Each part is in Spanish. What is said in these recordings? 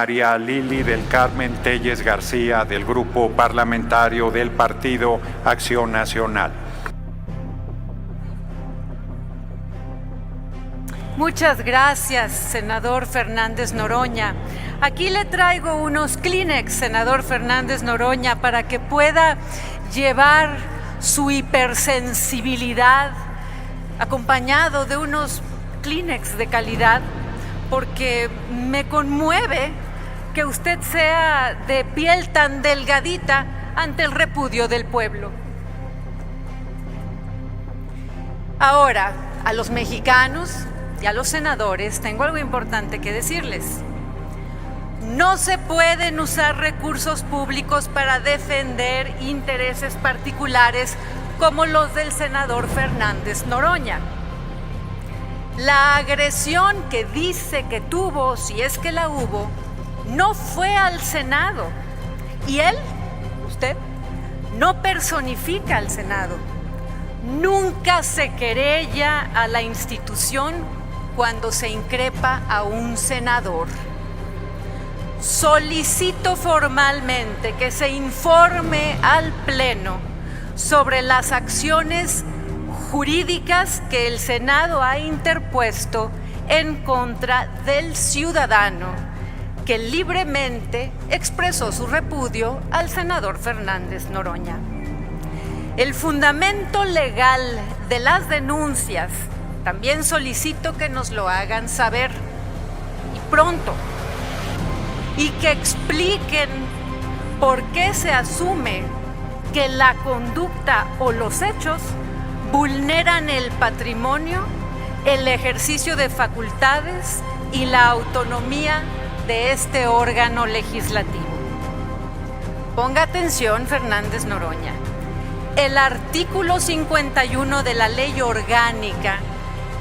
María Lili del Carmen Telles García, del Grupo Parlamentario del Partido Acción Nacional. Muchas gracias, senador Fernández Noroña. Aquí le traigo unos Kleenex, senador Fernández Noroña, para que pueda llevar su hipersensibilidad acompañado de unos Kleenex de calidad, porque me conmueve que usted sea de piel tan delgadita ante el repudio del pueblo. Ahora, a los mexicanos y a los senadores tengo algo importante que decirles. No se pueden usar recursos públicos para defender intereses particulares como los del senador Fernández Noroña. La agresión que dice que tuvo, si es que la hubo, no fue al Senado. Y él, usted, no personifica al Senado. Nunca se querella a la institución cuando se increpa a un senador. Solicito formalmente que se informe al Pleno sobre las acciones jurídicas que el Senado ha interpuesto en contra del ciudadano que libremente expresó su repudio al senador Fernández Noroña. El fundamento legal de las denuncias también solicito que nos lo hagan saber, y pronto, y que expliquen por qué se asume que la conducta o los hechos vulneran el patrimonio, el ejercicio de facultades y la autonomía de este órgano legislativo. Ponga atención, Fernández Noroña. El artículo 51 de la Ley Orgánica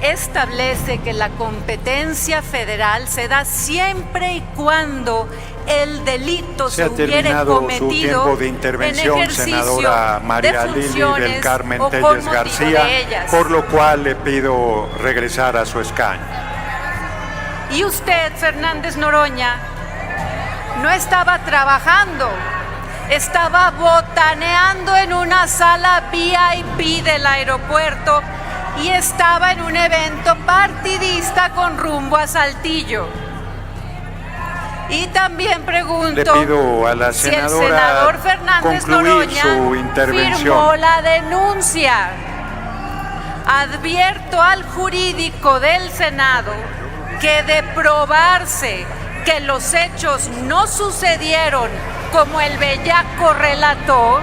establece que la competencia federal se da siempre y cuando el delito se hubiere cometido su tiempo de intervención, senadora María Lili del Carmen Telles García, por lo cual le pido regresar a su escaño. Y usted, Fernández Noroña, no estaba trabajando, estaba botaneando en una sala VIP del aeropuerto y estaba en un evento partidista con rumbo a Saltillo. Y también pregunto, le pido a la si el senador Fernández Noroña firmó la denuncia. Advierto al jurídico del Senado que de probarse que los hechos no sucedieron como el bellaco relató,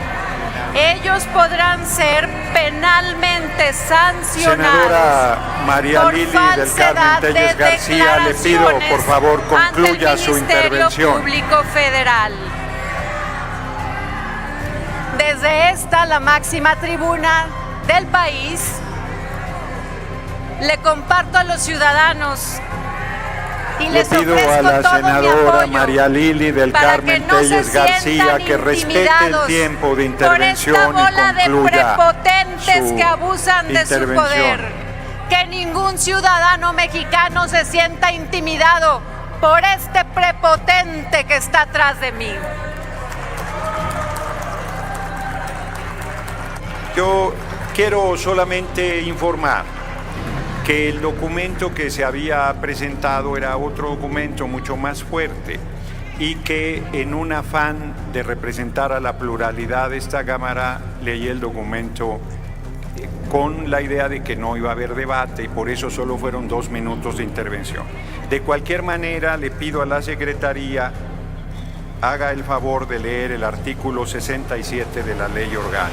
ellos podrán ser penalmente sancionados. Senadora María Lili del Carmen Telles García, le pido por favor concluya su intervención. Público Federal. Desde esta, la máxima tribuna del país, le comparto a los ciudadanos y le pido a la senadora María Lili del Carmen Telles García que respete el tiempo de intervención y concluya de prepotentes que abusan de su poder. Que ningún ciudadano mexicano se sienta intimidado por este prepotente que está atrás de mí. Yo quiero solamente informar que el documento que se había presentado era otro documento mucho más fuerte y que en un afán de representar a la pluralidad de esta Cámara leí el documento con la idea de que no iba a haber debate y por eso solo fueron 2 minutos de intervención. De cualquier manera, le pido a la Secretaría haga el favor de leer el artículo 67 de la Ley Orgánica.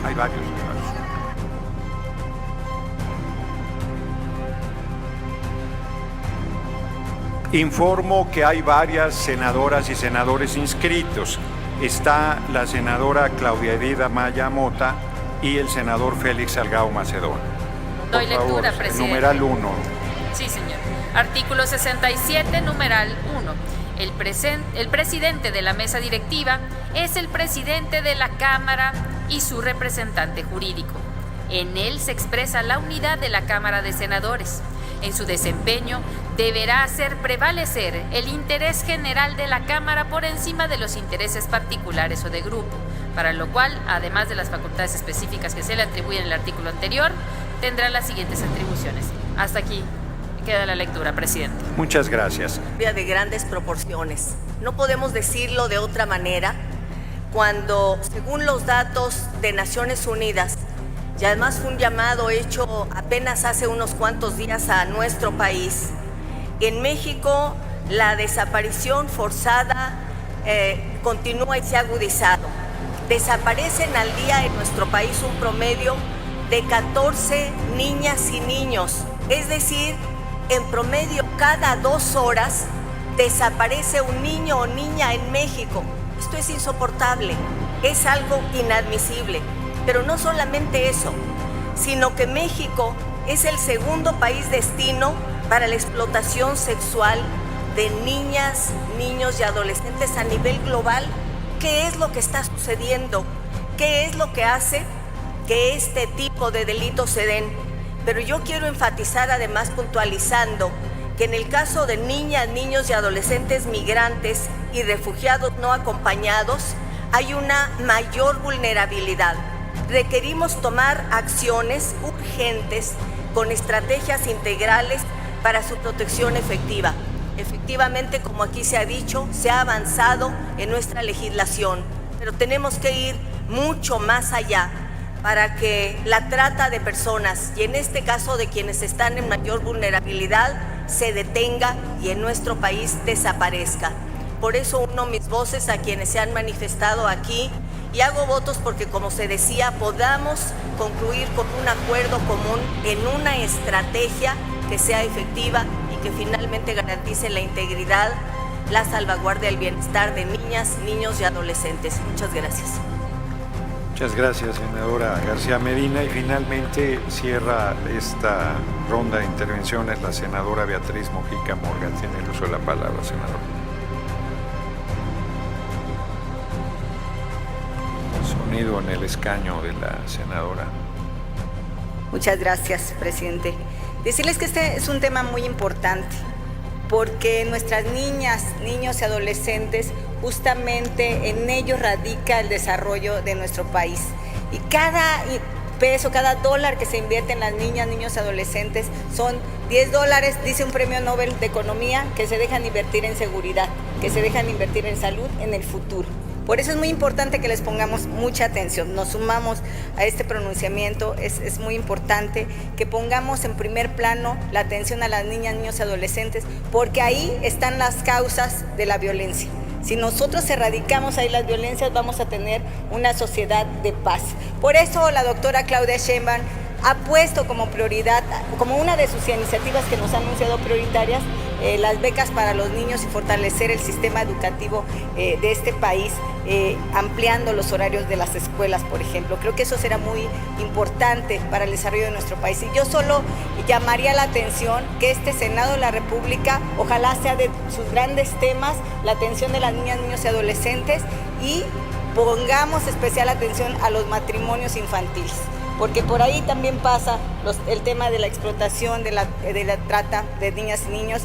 Hay varios. Informo que hay varias senadoras y senadores inscritos. Está la senadora Claudia Edith Amaya Mota y el senador Félix Salgado Macedón. Doy lectura, presidente. Numeral 1. Sí, señor. Artículo 67, numeral 1. El presidente de la mesa directiva es el presidente de la Cámara y su representante jurídico. En él se expresa la unidad de la Cámara de Senadores En su desempeño, deberá hacer prevalecer el interés general de la Cámara por encima de los intereses particulares o de grupo, para lo cual, además de las facultades específicas que se le atribuyen en el artículo anterior, tendrá las siguientes atribuciones. Hasta aquí queda la lectura, presidente. Muchas gracias. De grandes proporciones. No podemos decirlo de otra manera cuando, según los datos de Naciones Unidas, y además fue un llamado hecho apenas hace unos cuantos días a nuestro país, en México la desaparición forzada continúa y se ha agudizado. Desaparecen al día en nuestro país un promedio de 14 niñas y niños, es decir, en promedio cada 2 horas desaparece un niño o niña en México. Esto es insoportable, es algo inadmisible. Pero no solamente eso, sino que México es el segundo país destino para la explotación sexual de niñas, niños y adolescentes a nivel global. ¿Qué es lo que está sucediendo? ¿Qué es lo que hace que este tipo de delitos se den? Pero yo quiero enfatizar, además puntualizando, que en el caso de niñas, niños y adolescentes migrantes y refugiados no acompañados, hay una mayor vulnerabilidad. Requerimos tomar acciones urgentes con estrategias integrales para su protección efectiva. Efectivamente, como aquí se ha dicho, se ha avanzado en nuestra legislación, pero tenemos que ir mucho más allá para que la trata de personas, y en este caso de quienes están en mayor vulnerabilidad, se detenga y en nuestro país desaparezca. Por eso uno mis voces a quienes se han manifestado aquí y hago votos porque, como se decía, podamos concluir con un acuerdo común en una estrategia que sea efectiva y que finalmente garantice la integridad, la salvaguardia del bienestar de niñas, niños y adolescentes. Muchas gracias. Muchas gracias, senadora García Medina. Y finalmente cierra esta ronda de intervenciones la senadora Beatriz Mojica Morgan. Tiene el uso de la palabra, senadora. Sonido en el escaño de la senadora. Muchas gracias, presidente. Decirles que este es un tema muy importante, porque nuestras niñas, niños y adolescentes, justamente en ellos radica el desarrollo de nuestro país. Y cada peso, cada dólar que se invierte en las niñas, niños y adolescentes son $10, dice un premio Nobel de Economía, que se dejan invertir en seguridad, que se dejan invertir en salud en el futuro. Por eso es muy importante que les pongamos mucha atención. Nos sumamos a este pronunciamiento. Es muy importante que pongamos en primer plano la atención a las niñas, niños y adolescentes, porque ahí están las causas de la violencia. Si nosotros erradicamos ahí las violencias, vamos a tener una sociedad de paz. Por eso la doctora Claudia Sheinbaum ha puesto como prioridad, como una de sus iniciativas que nos ha anunciado prioritarias, las becas para los niños y fortalecer el sistema educativo de este país, ampliando los horarios de las escuelas, por ejemplo. Creo que eso será muy importante para el desarrollo de nuestro país. Y yo solo llamaría la atención que este Senado de la República, ojalá sea de sus grandes temas, la atención de las niñas, niños y adolescentes, y pongamos especial atención a los matrimonios infantiles, porque por ahí también pasa el tema de la explotación, de la trata de niñas y niños.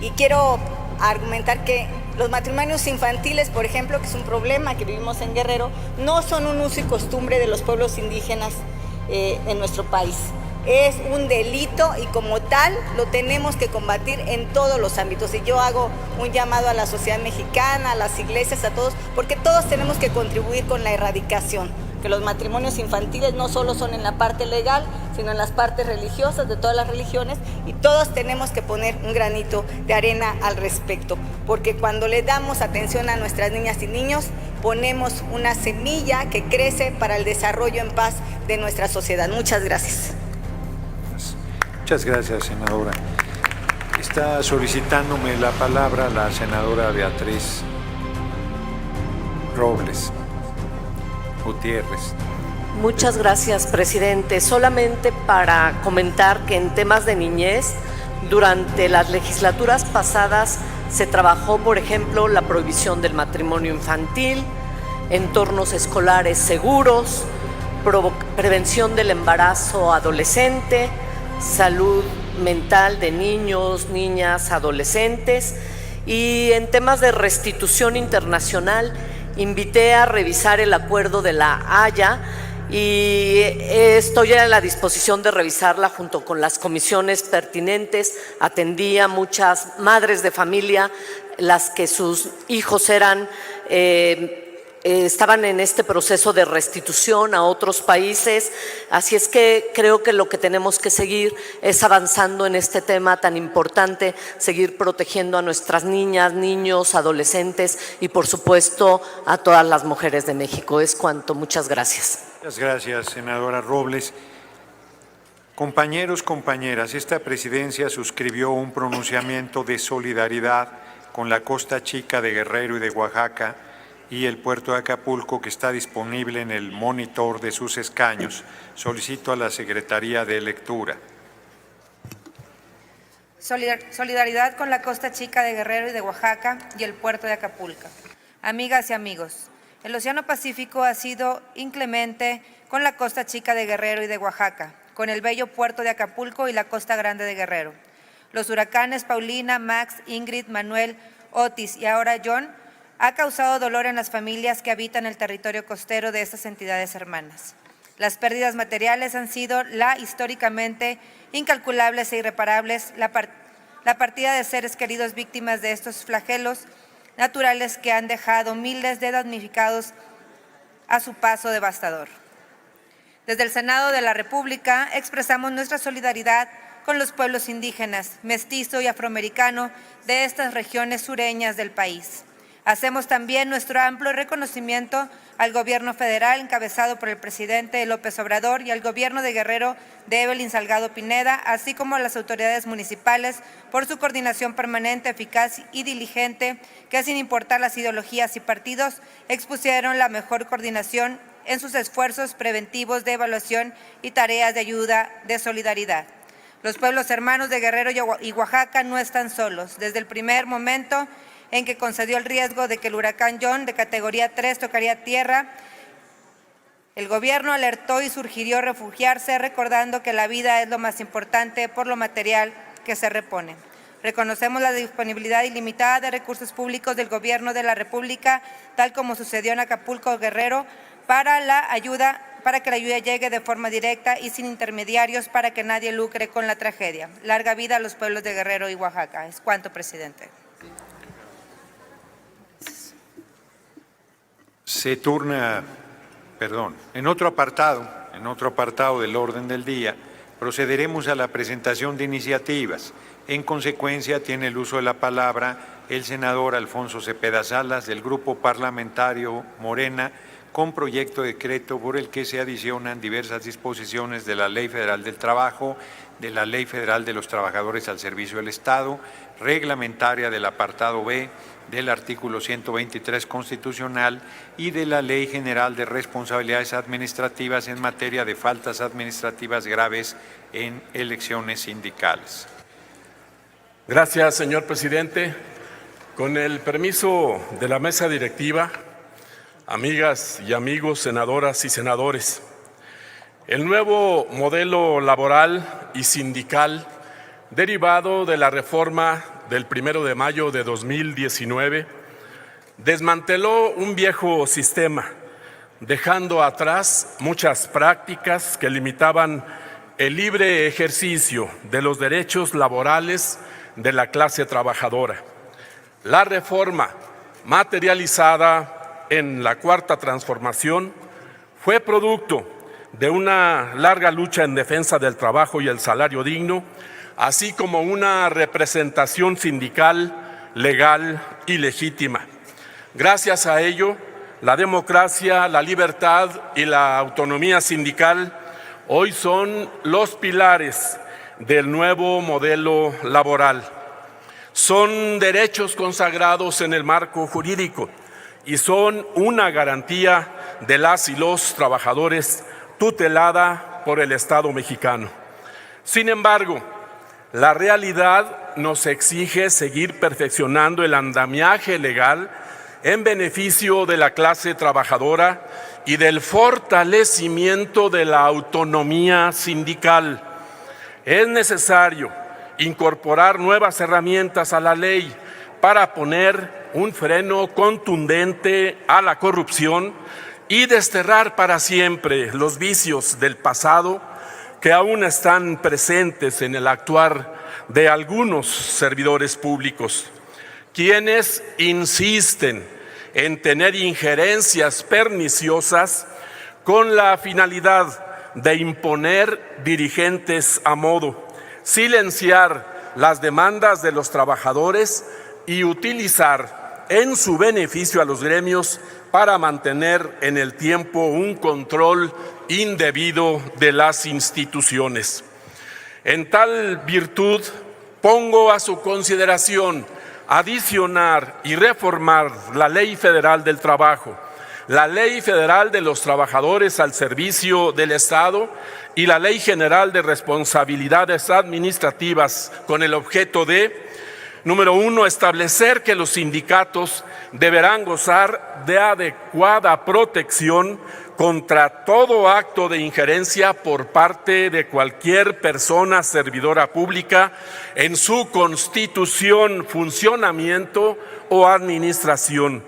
Y quiero argumentar que los matrimonios infantiles, por ejemplo, que es un problema que vivimos en Guerrero, no son un uso y costumbre de los pueblos indígenas en nuestro país. Es un delito y como tal lo tenemos que combatir en todos los ámbitos. Y yo hago un llamado a la sociedad mexicana, a las iglesias, a todos, porque todos tenemos que contribuir con la erradicación. Que los matrimonios infantiles no solo son en la parte legal, sino en las partes religiosas de todas las religiones, y todos tenemos que poner un granito de arena al respecto, porque cuando le damos atención a nuestras niñas y niños, ponemos una semilla que crece para el desarrollo en paz de nuestra sociedad. Muchas gracias. Muchas gracias, senadora. Está solicitándome la palabra la senadora Beatriz Robles Gutiérrez. Muchas gracias, presidente. Solamente para comentar que en temas de niñez, durante las legislaturas pasadas se trabajó, por ejemplo, la prohibición del matrimonio infantil, entornos escolares seguros, prevención del embarazo adolescente, salud mental de niños, niñas, adolescentes. Y en temas de restitución internacional, invité a revisar el acuerdo de La Haya y estoy a la disposición de revisarla junto con las comisiones pertinentes. Atendí a muchas madres de familia, las que sus hijos estaban en este proceso de restitución a otros países, así es que creo que lo que tenemos que seguir es avanzando en este tema tan importante, seguir protegiendo a nuestras niñas, niños, adolescentes y por supuesto a todas las mujeres de México. Es cuanto, muchas gracias. Muchas gracias, senadora Robles. Compañeros, compañeras, esta presidencia suscribió un pronunciamiento de solidaridad con la Costa Chica de Guerrero y de Oaxaca y el puerto de Acapulco, que está disponible en el monitor de sus escaños. Solicito a la Secretaría de Lectura. Solidaridad con la Costa Chica de Guerrero y de Oaxaca y el puerto de Acapulco. Amigas y amigos, el Océano Pacífico ha sido inclemente con la Costa Chica de Guerrero y de Oaxaca, con el bello puerto de Acapulco y la Costa Grande de Guerrero. Los huracanes Paulina, Max, Ingrid, Manuel, Otis y ahora John ha causado dolor en las familias que habitan el territorio costero de estas entidades hermanas. Las pérdidas materiales han sido históricamente incalculables e irreparables, la partida de seres queridos víctimas de estos flagelos naturales que han dejado miles de damnificados a su paso devastador. Desde el Senado de la República expresamos nuestra solidaridad con los pueblos indígenas, mestizo y afroamericano de estas regiones sureñas del país. Hacemos también nuestro amplio reconocimiento al Gobierno federal encabezado por el presidente López Obrador y al Gobierno de Guerrero de Evelyn Salgado Pineda, así como a las autoridades municipales por su coordinación permanente, eficaz y diligente, que sin importar las ideologías y partidos expusieron la mejor coordinación en sus esfuerzos preventivos de evaluación y tareas de ayuda de solidaridad. Los pueblos hermanos de Guerrero y Oaxaca no están solos. Desde el primer momento en que concedió el riesgo de que el huracán John de categoría 3 tocaría tierra, el gobierno alertó y sugirió refugiarse, recordando que la vida es lo más importante por lo material que se repone. Reconocemos la disponibilidad ilimitada de recursos públicos del Gobierno de la República, tal como sucedió en Acapulco, Guerrero, para que la ayuda llegue de forma directa y sin intermediarios para que nadie lucre con la tragedia. Larga vida a los pueblos de Guerrero y Oaxaca. Es cuanto, presidente. Se turna, en otro apartado del orden del día, procederemos a la presentación de iniciativas. En consecuencia, tiene el uso de la palabra el senador Alfonso Cepeda Salas, del Grupo Parlamentario Morena, con proyecto de decreto por el que se adicionan diversas disposiciones de la Ley Federal del Trabajo, de la Ley Federal de los Trabajadores al Servicio del Estado, reglamentaria del apartado B del artículo 123 constitucional y de la Ley General de Responsabilidades Administrativas en materia de faltas administrativas graves en elecciones sindicales. Gracias, señor presidente. Con el permiso de la mesa directiva, amigas y amigos, senadoras y senadores, el nuevo modelo laboral y sindical derivado de la reforma del 1 de mayo de 2019 desmanteló un viejo sistema, dejando atrás muchas prácticas que limitaban el libre ejercicio de los derechos laborales de la clase trabajadora. La reforma, materializada en la Cuarta Transformación, fue producto de una larga lucha en defensa del trabajo y el salario digno, así como una representación sindical, legal y legítima. Gracias a ello, la democracia, la libertad y la autonomía sindical hoy son los pilares del nuevo modelo laboral. Son derechos consagrados en el marco jurídico y son una garantía de las y los trabajadores tutelada por el Estado mexicano. Sin embargo, la realidad nos exige seguir perfeccionando el andamiaje legal en beneficio de la clase trabajadora y del fortalecimiento de la autonomía sindical. Es necesario incorporar nuevas herramientas a la ley para poner un freno contundente a la corrupción y desterrar para siempre los vicios del pasado que aún están presentes en el actuar de algunos servidores públicos, quienes insisten en tener injerencias perniciosas con la finalidad de imponer dirigentes a modo, silenciar las demandas de los trabajadores y utilizar en su beneficio a los gremios para mantener en el tiempo un control indebido de las instituciones. En tal virtud, pongo a su consideración adicionar y reformar la Ley Federal del Trabajo, la Ley Federal de los Trabajadores al Servicio del Estado y la Ley General de Responsabilidades Administrativas con el objeto de, número 1, establecer que los sindicatos deberán gozar de adecuada protección contra todo acto de injerencia por parte de cualquier persona servidora pública en su constitución, funcionamiento o administración.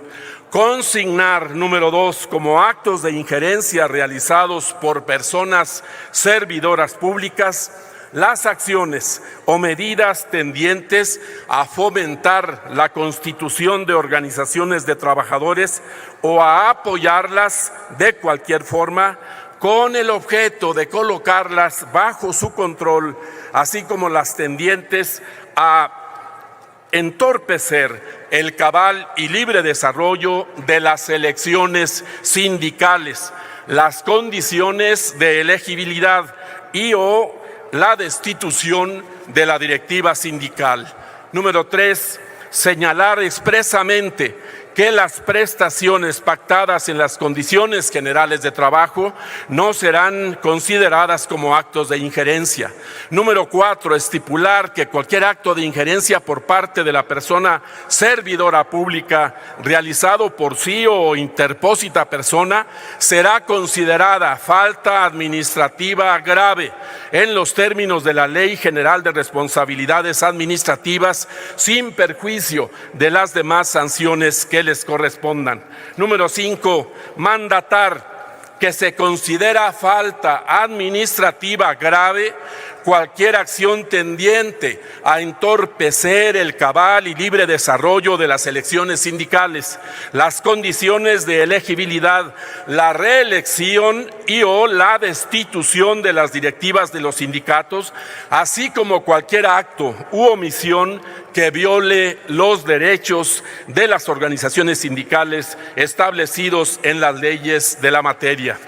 Consignar, número 2, como actos de injerencia realizados por personas servidoras públicas las acciones o medidas tendientes a fomentar la constitución de organizaciones de trabajadores o a apoyarlas de cualquier forma con el objeto de colocarlas bajo su control, así como las tendientes a entorpecer el cabal y libre desarrollo de las elecciones sindicales, las condiciones de elegibilidad y o la destitución de la directiva sindical. Número 3, señalar expresamente que las prestaciones pactadas en las condiciones generales de trabajo no serán consideradas como actos de injerencia. Número 4, estipular que cualquier acto de injerencia por parte de la persona servidora pública realizado por sí o interpósita persona será considerada falta administrativa grave en los términos de la Ley General de Responsabilidades Administrativas sin perjuicio de las demás sanciones que les correspondan. Número 5, mandatar que se considera falta administrativa grave cualquier acción tendiente a entorpecer el cabal y libre desarrollo de las elecciones sindicales, las condiciones de elegibilidad, la reelección y o la destitución de las directivas de los sindicatos, así como cualquier acto u omisión que viole los derechos de las organizaciones sindicales establecidos en las leyes de la materia.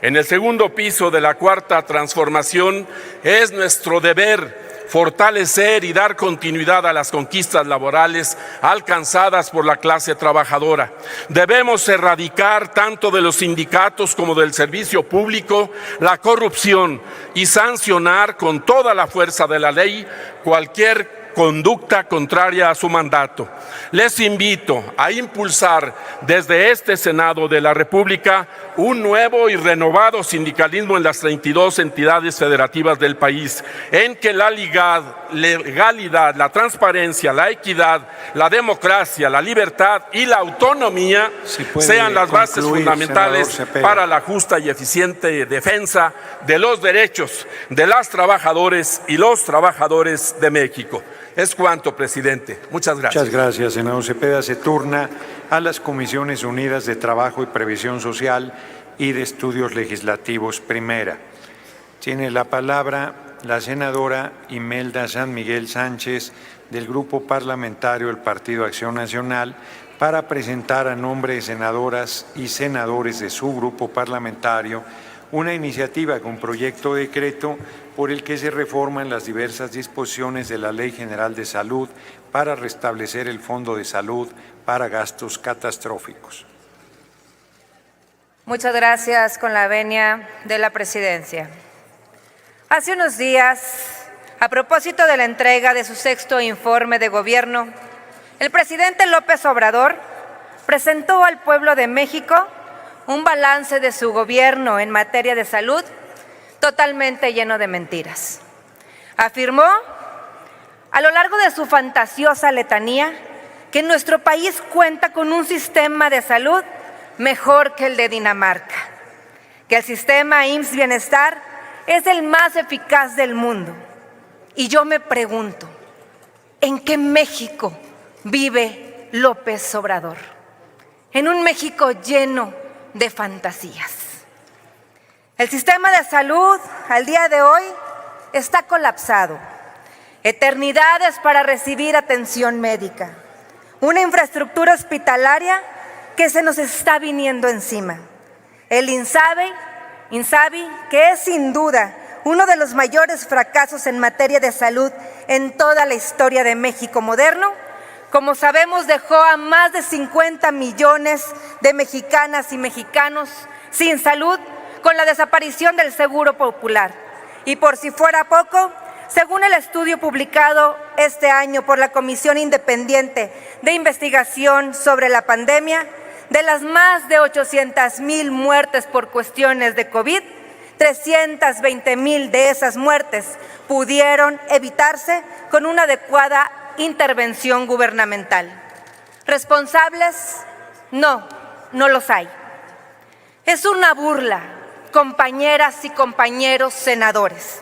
En el segundo piso de la cuarta transformación es nuestro deber fortalecer y dar continuidad a las conquistas laborales alcanzadas por la clase trabajadora. Debemos erradicar tanto de los sindicatos como del servicio público la corrupción y sancionar con toda la fuerza de la ley cualquier conducta contraria a su mandato. Les invito a impulsar desde este Senado de la República un nuevo y renovado sindicalismo en las 32 entidades federativas del país, en que la legalidad, la transparencia, la equidad, la democracia, la libertad y la autonomía sean las bases fundamentales para la justa y eficiente defensa de los derechos de las trabajadoras y los trabajadores de México. Es cuanto, presidente. Muchas gracias. Muchas gracias, senador Cepeda. Se turna a las Comisiones Unidas de Trabajo y Previsión Social y de Estudios Legislativos Primera. Tiene la palabra la senadora Imelda San Miguel Sánchez del Grupo Parlamentario del Partido Acción Nacional para presentar a nombre de senadoras y senadores de su grupo parlamentario una iniciativa con proyecto de decreto por el que se reforman las diversas disposiciones de la Ley General de Salud para restablecer el Fondo de Salud para gastos catastróficos. Muchas gracias, con la venia de la Presidencia. Hace unos días, a propósito de la entrega de su 6º informe de gobierno, el presidente López Obrador presentó al pueblo de México un balance de su gobierno en materia de salud totalmente lleno de mentiras. Afirmó a lo largo de su fantasiosa letanía, que nuestro país cuenta con un sistema de salud mejor que el de Dinamarca, que el sistema IMSS Bienestar es el más eficaz del mundo. Y yo me pregunto, ¿en qué México vive López Obrador? En un México lleno de fantasías. El sistema de salud al día de hoy está colapsado. Eternidades para recibir atención médica. Una infraestructura hospitalaria que se nos está viniendo encima. El INSABI, que es sin duda uno de los mayores fracasos en materia de salud en toda la historia de México moderno, como sabemos, dejó a más de 50 millones de mexicanas y mexicanos sin salud con la desaparición del Seguro Popular. Y por si fuera poco, según el estudio publicado este año por la Comisión Independiente de Investigación sobre la Pandemia, de las más de 800,000 muertes por cuestiones de COVID, 320,000 de esas muertes pudieron evitarse con una adecuada intervención gubernamental. ¿Responsables? No los hay. Es una burla, compañeras y compañeros senadores,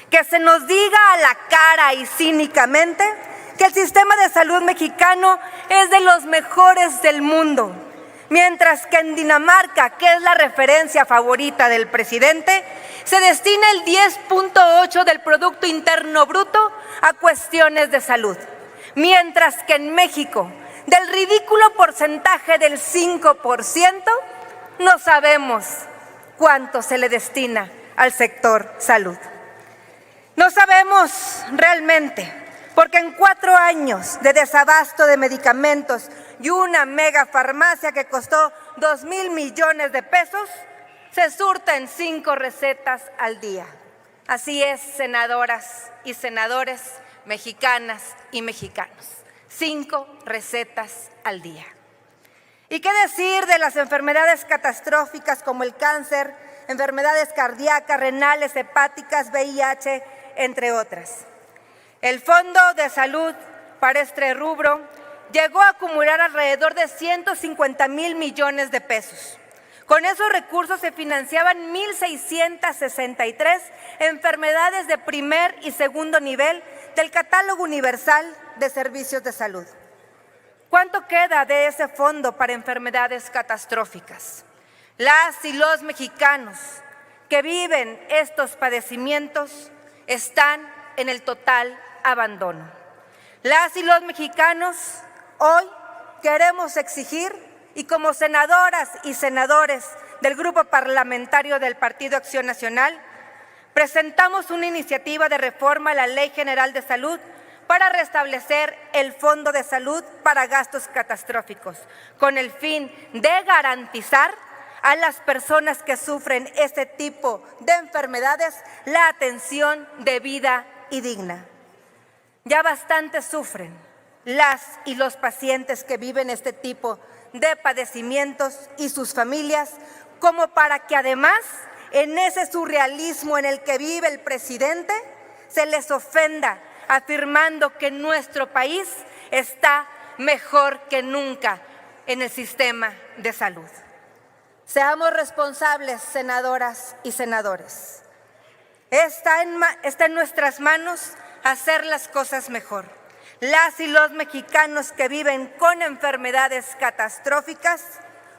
que se nos diga a la cara y cínicamente que el sistema de salud mexicano es de los mejores del mundo, mientras que en Dinamarca, que es la referencia favorita del presidente, se destina el 10.8% del Producto Interno Bruto a cuestiones de salud, mientras que en México, del ridículo porcentaje del 5%, no sabemos cuánto se le destina al sector salud. No sabemos realmente, porque en 4 años de desabasto de medicamentos y una megafarmacia que costó 2,000 millones de pesos, se surten 5 recetas al día. Así es, senadoras y senadores, mexicanas y mexicanos, 5 recetas al día. ¿Y qué decir de las enfermedades catastróficas como el cáncer, enfermedades cardíacas, renales, hepáticas, VIH, entre otras? El Fondo de Salud para este rubro llegó a acumular alrededor de 150,000 millones de pesos. Con esos recursos se financiaban 1,663 enfermedades de primer y segundo nivel del Catálogo Universal de Servicios de Salud. ¿Cuánto queda de ese fondo para enfermedades catastróficas? Las y los mexicanos que viven estos padecimientos están en el total abandono. Las y los mexicanos hoy queremos exigir, y como senadoras y senadores del Grupo Parlamentario del Partido Acción Nacional, presentamos una iniciativa de reforma a la Ley General de Salud para restablecer el Fondo de Salud para gastos catastróficos, con el fin de garantizar a las personas que sufren este tipo de enfermedades la atención debida y digna. Ya bastante sufren las y los pacientes que viven este tipo de padecimientos y sus familias, como para que además, en ese surrealismo en el que vive el presidente, se les ofenda afirmando que nuestro país está mejor que nunca en el sistema de salud. Seamos responsables, senadoras y senadores. Está en nuestras manos hacer las cosas mejor. Las y los mexicanos que viven con enfermedades catastróficas,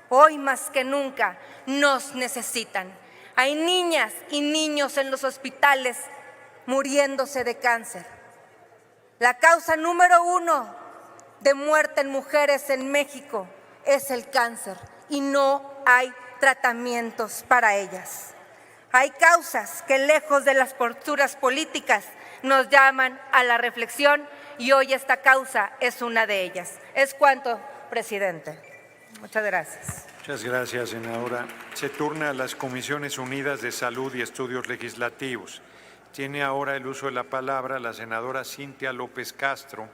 hoy más que nunca nos necesitan. Hay niñas y niños en los hospitales muriéndose de cáncer. La causa número 1 de muerte en mujeres en México es el cáncer y no hay tratamientos para ellas. Hay causas que, lejos de las posturas políticas, nos llaman a la reflexión, y hoy esta causa es una de ellas. Es cuanto, presidente. Muchas gracias. Muchas gracias, senadora. Se turna a las Comisiones Unidas de Salud y Estudios Legislativos. Tiene ahora el uso de la palabra la senadora Cintia López Castro,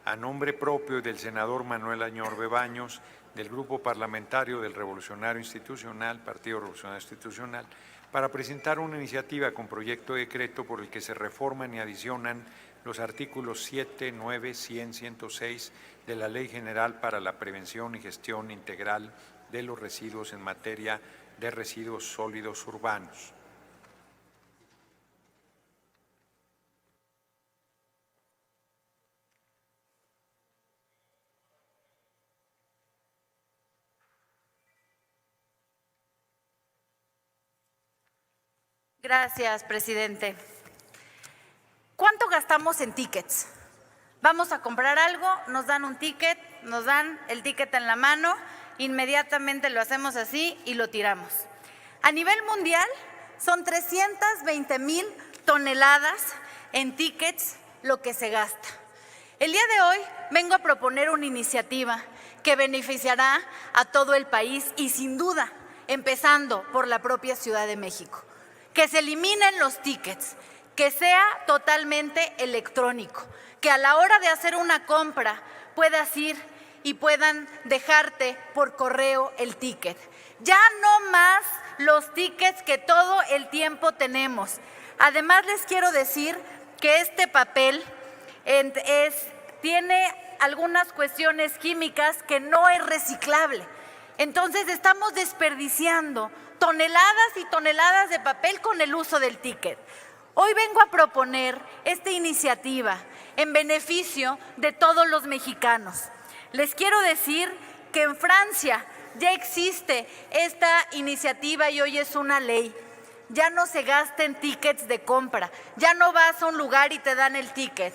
a nombre propio y del senador Manuel Añorbe Baños, del Grupo Parlamentario del Revolucionario Institucional, Partido Revolucionario Institucional, para presentar una iniciativa con proyecto de decreto por el que se reforman y adicionan los artículos 7, 9, 100, 106 de la Ley General para la Prevención y Gestión Integral de los Residuos en materia de residuos sólidos urbanos. Gracias, presidente. ¿Cuánto gastamos en tickets? Vamos a comprar algo, nos dan un ticket, nos dan el ticket en la mano, inmediatamente lo hacemos así y lo tiramos. A nivel mundial son 320,000 toneladas en tickets lo que se gasta. El día de hoy vengo a proponer una iniciativa que beneficiará a todo el país y sin duda, empezando por la propia Ciudad de México. Que se eliminen los tickets, que sea totalmente electrónico, que a la hora de hacer una compra puedas ir y puedan dejarte por correo el ticket. Ya no más los tickets que todo el tiempo tenemos. Además les quiero decir que este papel tiene algunas cuestiones químicas que no es reciclable. Entonces estamos desperdiciando toneladas y toneladas de papel con el uso del ticket. Hoy vengo a proponer esta iniciativa en beneficio de todos los mexicanos. Les quiero decir que en Francia ya existe esta iniciativa y hoy es una ley. Ya no se gasta en tickets de compra, ya no vas a un lugar y te dan el ticket.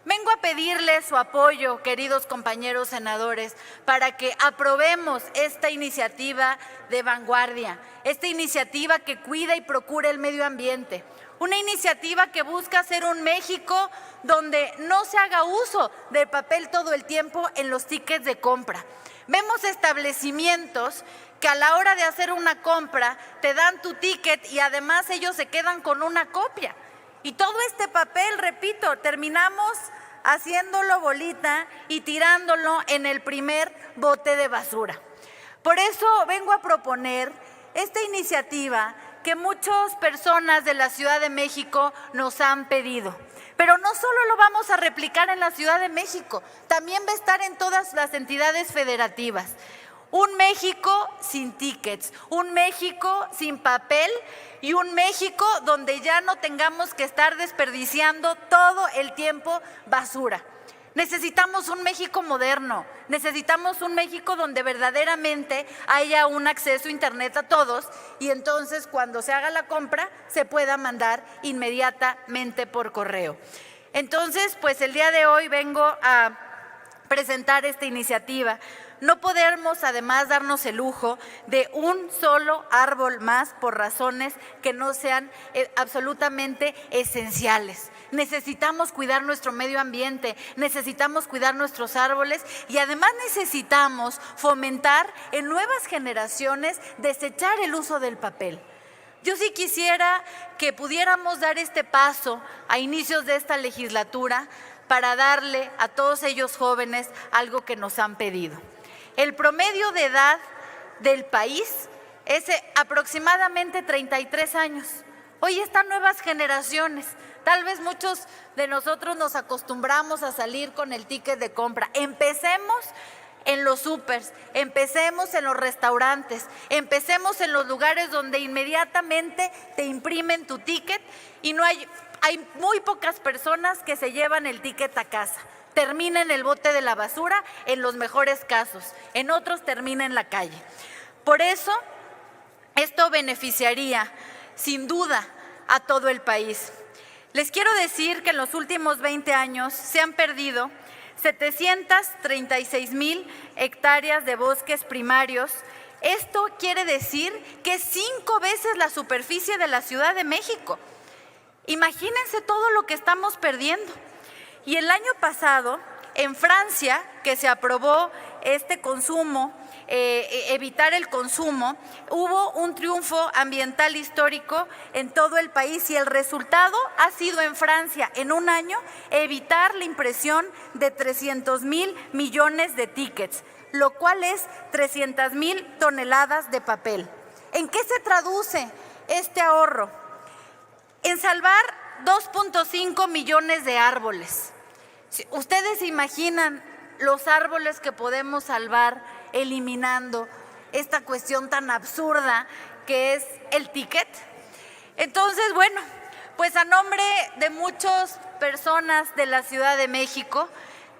Vengo a pedirles su apoyo, queridos compañeros senadores, para que aprobemos esta iniciativa de vanguardia, esta iniciativa que cuida y procura el medio ambiente, una iniciativa que busca hacer un México donde no se haga uso del papel todo el tiempo en los tickets de compra. Vemos establecimientos que a la hora de hacer una compra te dan tu ticket y además ellos se quedan con una copia. Y todo este papel, repito, terminamos haciéndolo bolita y tirándolo en el primer bote de basura. Por eso vengo a proponer esta iniciativa que muchas personas de la Ciudad de México nos han pedido. Pero no solo lo vamos a replicar en la Ciudad de México, también va a estar en todas las entidades federativas. Un México sin tickets, un México sin papel y un México donde ya no tengamos que estar desperdiciando todo el tiempo basura. Necesitamos un México moderno, necesitamos un México donde verdaderamente haya un acceso a internet a todos y entonces cuando se haga la compra se pueda mandar inmediatamente por correo. Entonces, pues el día de hoy vengo a presentar esta iniciativa. No podemos además darnos el lujo de un solo árbol más por razones que no sean absolutamente esenciales. Necesitamos cuidar nuestro medio ambiente, necesitamos cuidar nuestros árboles y además necesitamos fomentar en nuevas generaciones desechar el uso del papel. Yo sí quisiera que pudiéramos dar este paso a inicios de esta legislatura para darle a todos ellos jóvenes algo que nos han pedido. El promedio de edad del país es aproximadamente 33 años. Hoy están nuevas generaciones. Tal vez muchos de nosotros nos acostumbramos a salir con el ticket de compra. Empecemos en los supers, empecemos en los restaurantes, empecemos en los lugares donde inmediatamente te imprimen tu ticket y hay muy pocas personas que se llevan el ticket a casa. Termina en el bote de la basura en los mejores casos, en otros termina en la calle. Por eso, esto beneficiaría sin duda a todo el país. Les quiero decir que en los últimos 20 años se han perdido 736,000 hectáreas de bosques primarios. Esto quiere decir que es 5 veces la superficie de la Ciudad de México. Imagínense todo lo que estamos perdiendo. Y el año pasado, en Francia, que se aprobó este consumo, evitar el consumo, hubo un triunfo ambiental histórico en todo el país y el resultado ha sido en Francia, en un año, evitar la impresión de 300,000 millones de tickets, lo cual es 300,000 toneladas de papel. ¿En qué se traduce este ahorro? En salvar 2.5 millones de árboles. ¿Ustedes se imaginan los árboles que podemos salvar eliminando esta cuestión tan absurda que es el ticket? Entonces, bueno, pues a nombre de muchas personas de la Ciudad de México,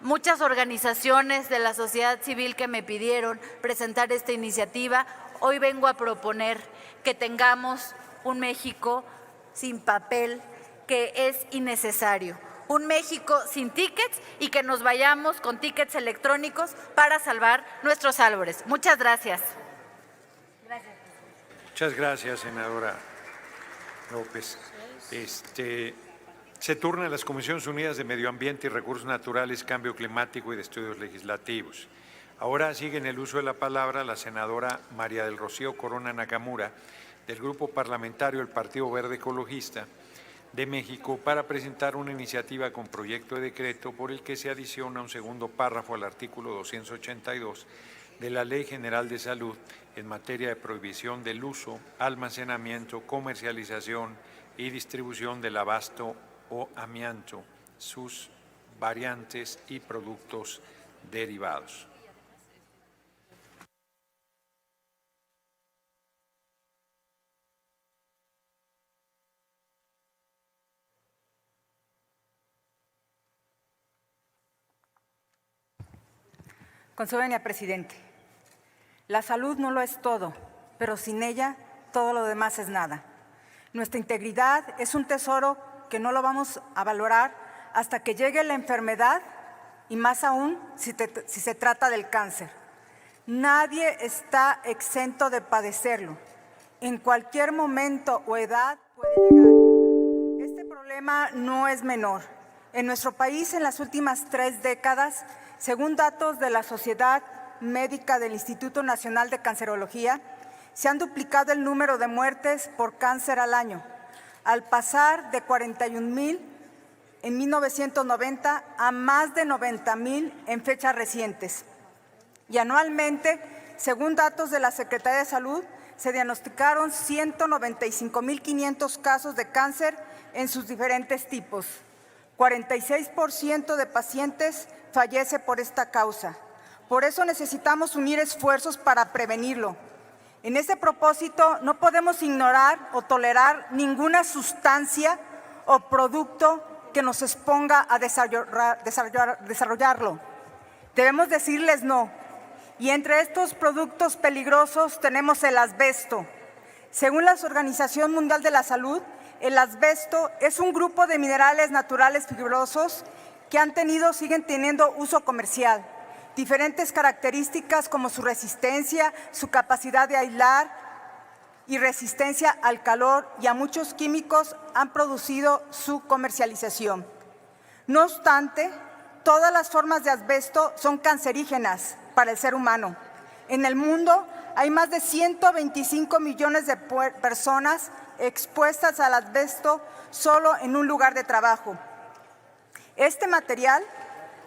muchas organizaciones de la sociedad civil que me pidieron presentar esta iniciativa, hoy vengo a proponer que tengamos un México sin papel, que es innecesario. Un México sin tickets y que nos vayamos con tickets electrónicos para salvar nuestros árboles. Muchas gracias. Muchas gracias, senadora López. Se turnan las Comisiones Unidas de Medio Ambiente y Recursos Naturales, Cambio Climático y de Estudios Legislativos. Ahora sigue en el uso de la palabra la senadora María del Rocío Corona Nakamura, del Grupo Parlamentario del Partido Verde Ecologista de México, para presentar una iniciativa con proyecto de decreto por el que se adiciona un segundo párrafo al artículo 282 de la Ley General de Salud en materia de prohibición del uso, almacenamiento, comercialización y distribución del abasto o amianto, sus variantes y productos derivados. Con su venia, presidente. La salud no lo es todo, pero sin ella todo lo demás es nada. Nuestra integridad es un tesoro que no lo vamos a valorar hasta que llegue la enfermedad y más aún si se trata del cáncer. Nadie está exento de padecerlo. En cualquier momento o edad puede llegar. Este problema no es menor. En nuestro país, en las últimas 3 décadas, según datos de la Sociedad Médica del Instituto Nacional de Cancerología, se han duplicado el número de muertes por cáncer al año, al pasar de 41,000 en 1990 a más de 90,000 en fechas recientes. Y anualmente, según datos de la Secretaría de Salud, se diagnosticaron 195,500 casos de cáncer en sus diferentes tipos. 46% de pacientes fallece por esta causa. Por eso necesitamos unir esfuerzos para prevenirlo. En ese propósito, no podemos ignorar o tolerar ninguna sustancia o producto que nos exponga a desarrollarlo. Debemos decirles no. Y entre estos productos peligrosos tenemos el asbesto. Según la Organización Mundial de la Salud, el asbesto es un grupo de minerales naturales fibrosos que siguen teniendo uso comercial. Diferentes características como su resistencia, su capacidad de aislar y resistencia al calor y a muchos químicos han producido su comercialización. No obstante, todas las formas de asbesto son cancerígenas para el ser humano. En el mundo hay más de 125 millones de personas expuestas al asbesto solo en un lugar de trabajo. Este material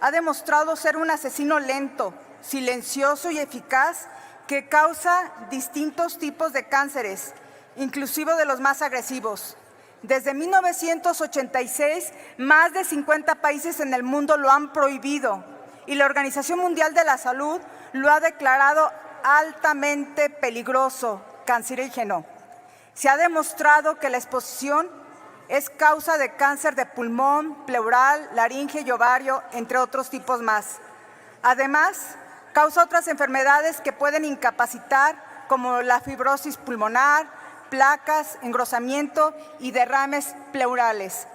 ha demostrado ser un asesino lento, silencioso y eficaz que causa distintos tipos de cánceres, inclusive de los más agresivos. Desde 1986, más de 50 países en el mundo lo han prohibido y la Organización Mundial de la Salud lo ha declarado altamente peligroso, cancerígeno. Se ha demostrado que la exposición es causa de cáncer de pulmón, pleural, laringe y ovario, entre otros tipos más. Además, causa otras enfermedades que pueden incapacitar, como la fibrosis pulmonar, placas, engrosamiento y derrames pleurales.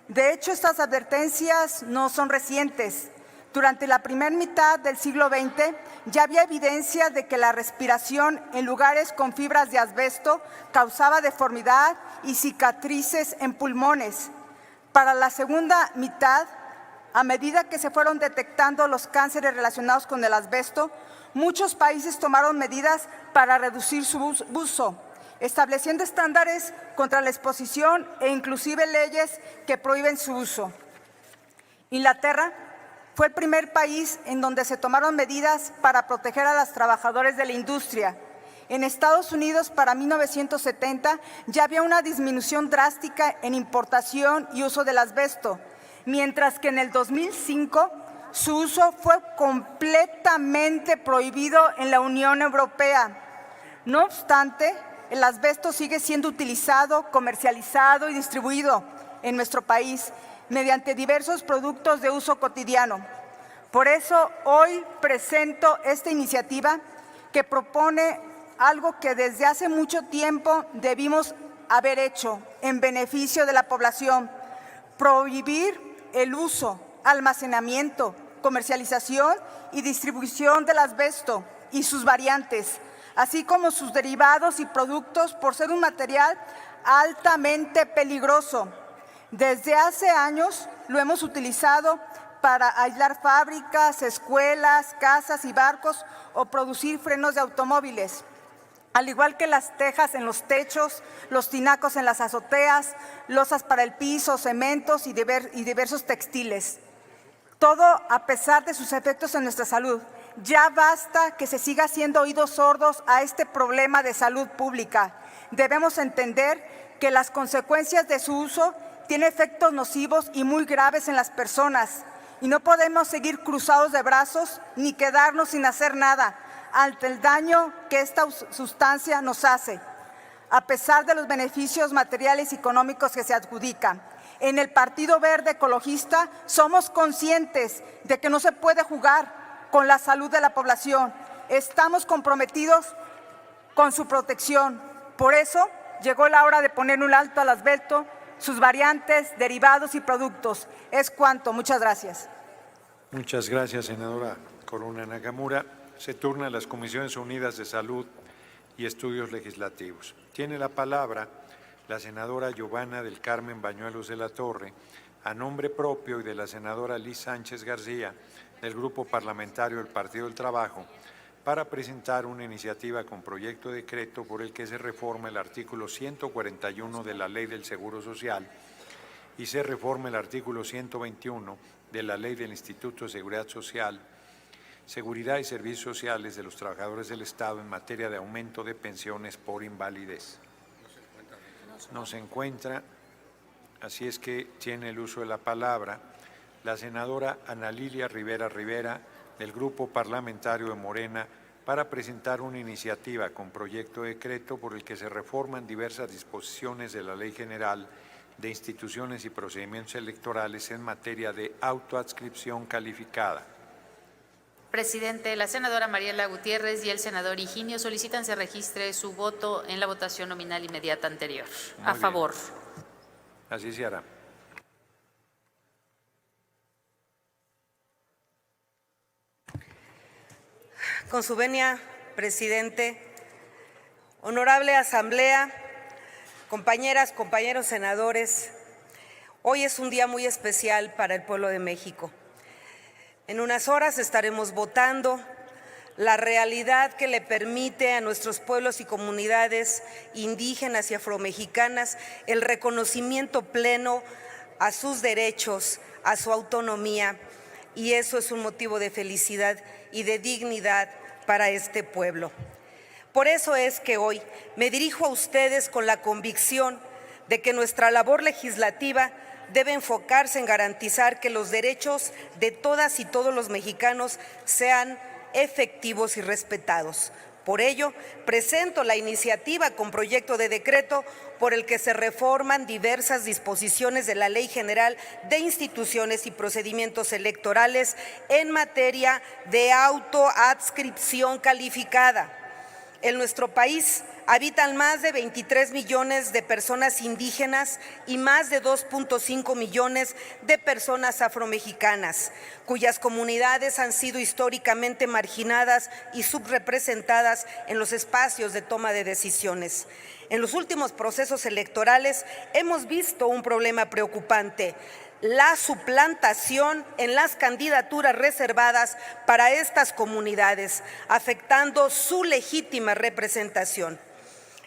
De hecho, estas advertencias no son recientes. Durante la primera mitad del siglo XX ya había evidencia de que la respiración en lugares con fibras de asbesto causaba deformidad y cicatrices en pulmones. Para la segunda mitad, a medida que se fueron detectando los cánceres relacionados con el asbesto, muchos países tomaron medidas para reducir su uso, estableciendo estándares contra la exposición e inclusive leyes que prohíben su uso. Inglaterra fue el primer país en donde se tomaron medidas para proteger a los trabajadores de la industria En Estados Unidos, para 1970, ya había una disminución drástica en importación y uso del asbesto, mientras que en el 2005 su uso fue completamente prohibido en la Unión Europea. No obstante, el asbesto sigue siendo utilizado, comercializado y distribuido en nuestro país mediante diversos productos de uso cotidiano. Por eso, hoy presento esta iniciativa que propone algo que desde hace mucho tiempo debimos haber hecho en beneficio de la población: prohibir el uso, almacenamiento, comercialización y distribución del asbesto y sus variantes, así como sus derivados y productos, por ser un material altamente peligroso. Desde hace años lo hemos utilizado para aislar fábricas, escuelas, casas y barcos o producir frenos de automóviles, al igual que las tejas en los techos, los tinacos en las azoteas, losas para el piso, cementos y diversos textiles. Todo a pesar de sus efectos en nuestra salud. Ya basta que se siga haciendo oídos sordos a este problema de salud pública. Debemos entender que las consecuencias de su uso tienen efectos nocivos y muy graves en las personas, y no podemos seguir cruzados de brazos ni quedarnos sin hacer nada ante el daño que esta sustancia nos hace, a pesar de los beneficios materiales y económicos que se adjudican. En el Partido Verde Ecologista somos conscientes de que no se puede jugar con la salud de la población. Estamos comprometidos con su protección. Por eso llegó la hora de poner un alto al asbesto, sus variantes, derivados y productos. Es cuanto. Muchas gracias. Muchas gracias, senadora Corona Nakamura. Se turna las Comisiones Unidas de Salud y Estudios Legislativos. Tiene la palabra la senadora Giovanna del Carmen Bañuelos de la Torre, a nombre propio y de la senadora Liz Sánchez García, del Grupo Parlamentario del Partido del Trabajo, para presentar una iniciativa con proyecto de decreto por el que se reforma el artículo 141 de la Ley del Seguro Social y se reforma el artículo 121 de la Ley del Instituto de Seguridad Social, Seguridad y Servicios Sociales de los Trabajadores del Estado en materia de aumento de pensiones por invalidez. No se encuentra, así es que tiene el uso de la palabra la senadora Ana Lilia Rivera Rivera, del Grupo Parlamentario de Morena, para presentar una iniciativa con proyecto de decreto por el que se reforman diversas disposiciones de la Ley General de Instituciones y Procedimientos Electorales en materia de autoadscripción calificada. Presidente, la senadora Mariela Gutiérrez y el senador Higinio solicitan se registre su voto en la votación nominal inmediata anterior. A favor. Así se hará. Con su venia, presidente, honorable asamblea, compañeras, compañeros senadores, hoy es un día muy especial para el pueblo de México. En unas horas estaremos votando la realidad que le permite a nuestros pueblos y comunidades indígenas y afromexicanas el reconocimiento pleno a sus derechos, a su autonomía, y eso es un motivo de felicidad y de dignidad para este pueblo. Por eso es que hoy me dirijo a ustedes con la convicción de que nuestra labor legislativa debe enfocarse en garantizar que los derechos de todas y todos los mexicanos sean efectivos y respetados. Por ello, presento la iniciativa con proyecto de decreto por el que se reforman diversas disposiciones de la Ley General de Instituciones y Procedimientos Electorales en materia de autoadscripción calificada. En nuestro país habitan más de 23 millones de personas indígenas y más de 2.5 millones de personas afromexicanas, cuyas comunidades han sido históricamente marginadas y subrepresentadas en los espacios de toma de decisiones. En los últimos procesos electorales hemos visto un problema preocupante: la suplantación en las candidaturas reservadas para estas comunidades, afectando su legítima representación.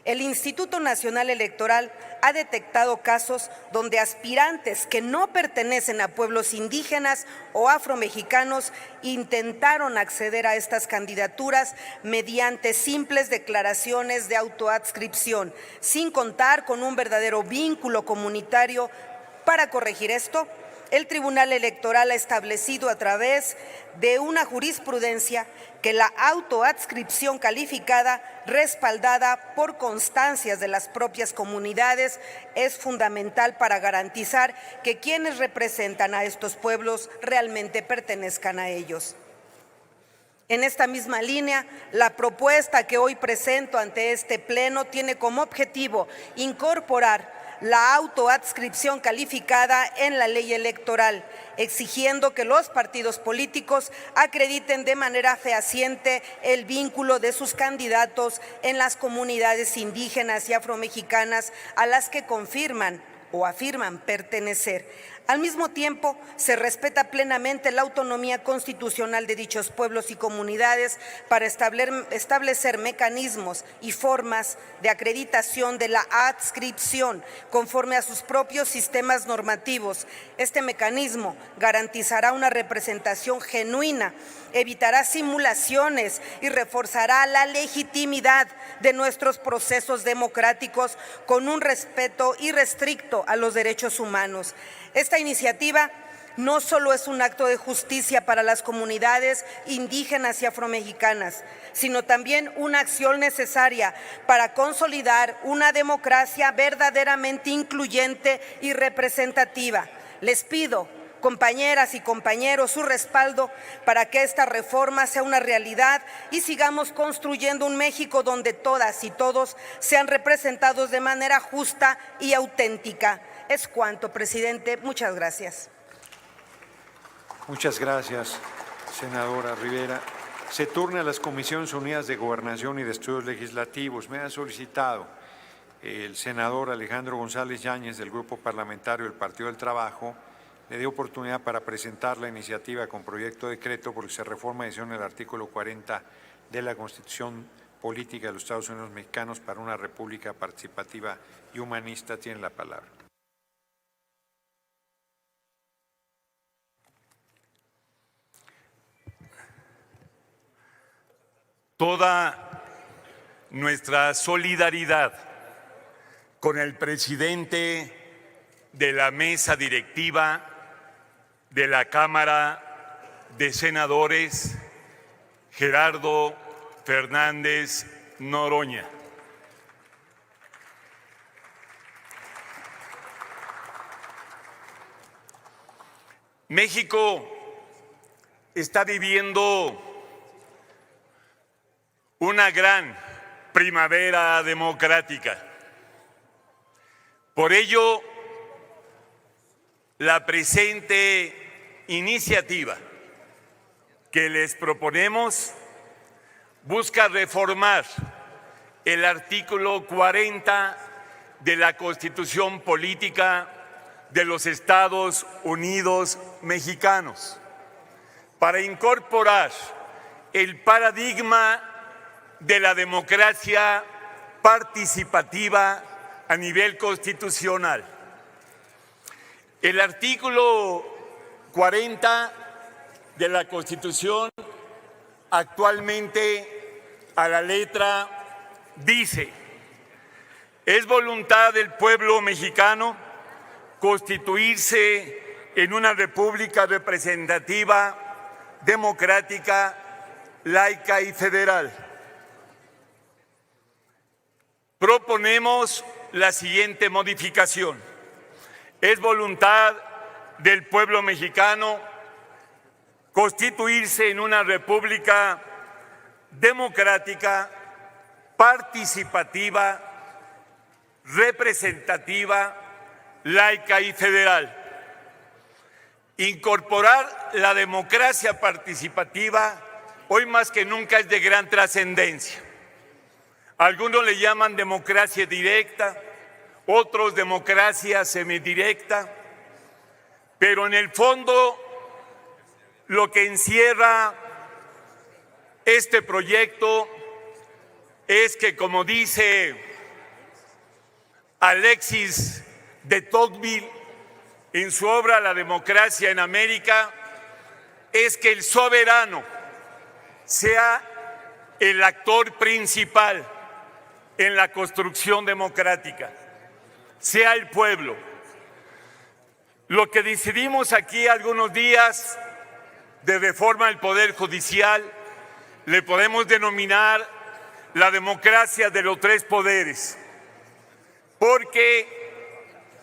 El Instituto Nacional Electoral ha detectado casos donde aspirantes que no pertenecen a pueblos indígenas o afromexicanos intentaron acceder a estas candidaturas mediante simples declaraciones de autoadscripción, sin contar con un verdadero vínculo comunitario. Para corregir esto, el Tribunal Electoral ha establecido a través de una jurisprudencia que la autoadscripción calificada, respaldada por constancias de las propias comunidades, es fundamental para garantizar que quienes representan a estos pueblos realmente pertenezcan a ellos. En esta misma línea, la propuesta que hoy presento ante este Pleno tiene como objetivo incorporar la autoadscripción calificada en la ley electoral, exigiendo que los partidos políticos acrediten de manera fehaciente el vínculo de sus candidatos en las comunidades indígenas y afromexicanas a las que confirman o afirman pertenecer. Al mismo tiempo, se respeta plenamente la autonomía constitucional de dichos pueblos y comunidades para establecer mecanismos y formas de acreditación de la adscripción conforme a sus propios sistemas normativos. Este mecanismo garantizará una representación genuina, evitará simulaciones y reforzará la legitimidad de nuestros procesos democráticos con un respeto irrestricto a los derechos humanos. Esta iniciativa no solo es un acto de justicia para las comunidades indígenas y afromexicanas, sino también una acción necesaria para consolidar una democracia verdaderamente incluyente y representativa. Les pido, compañeras y compañeros, su respaldo para que esta reforma sea una realidad y sigamos construyendo un México donde todas y todos sean representados de manera justa y auténtica. Es cuanto, presidente. Muchas gracias. Muchas gracias, senadora Rivera. Se turna a las Comisiones Unidas de Gobernación y de Estudios Legislativos. Me ha solicitado el senador Alejandro González Yáñez, del Grupo Parlamentario del Partido del Trabajo, le dé oportunidad para presentar la iniciativa con proyecto de decreto por el que se reforma y adiciona el artículo 40 de la Constitución Política de los Estados Unidos Mexicanos para una república participativa y humanista. Tiene la palabra. Toda nuestra solidaridad con el presidente de la mesa directiva de la Cámara de Senadores, Gerardo Fernández Noroña. México está viviendo una gran primavera democrática. Por ello, la presente iniciativa que les proponemos busca reformar el artículo 40 de la Constitución Política de los Estados Unidos Mexicanos para incorporar el paradigma de la democracia participativa a nivel constitucional. El artículo 40 de la Constitución actualmente a la letra dice: es voluntad del pueblo mexicano constituirse en una república representativa, democrática, laica y federal. Proponemos la siguiente modificación: es voluntad del pueblo mexicano constituirse en una república democrática, participativa, representativa, laica y federal. Incorporar la democracia participativa hoy más que nunca es de gran trascendencia. Algunos le llaman democracia directa, otros democracia semidirecta, pero en el fondo lo que encierra este proyecto es que, como dice Alexis de Tocqueville en su obra La democracia en América es que el soberano sea el actor principal en la construcción democrática, sea el pueblo. Lo que decidimos aquí algunos días de reforma al Poder Judicial le podemos denominar la democracia de los tres poderes, porque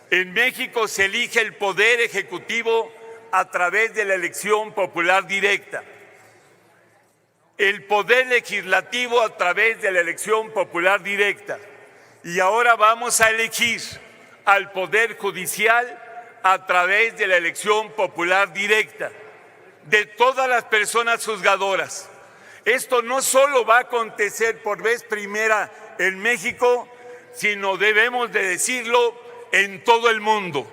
en México se elige el Poder Ejecutivo a través de la elección popular directa, el Poder Legislativo a través de la elección popular directa, y ahora vamos a elegir al Poder Judicial a través de la elección popular directa de todas las personas juzgadoras. Esto no solo va a acontecer por vez primera en México, sino debemos de decirlo en todo el mundo.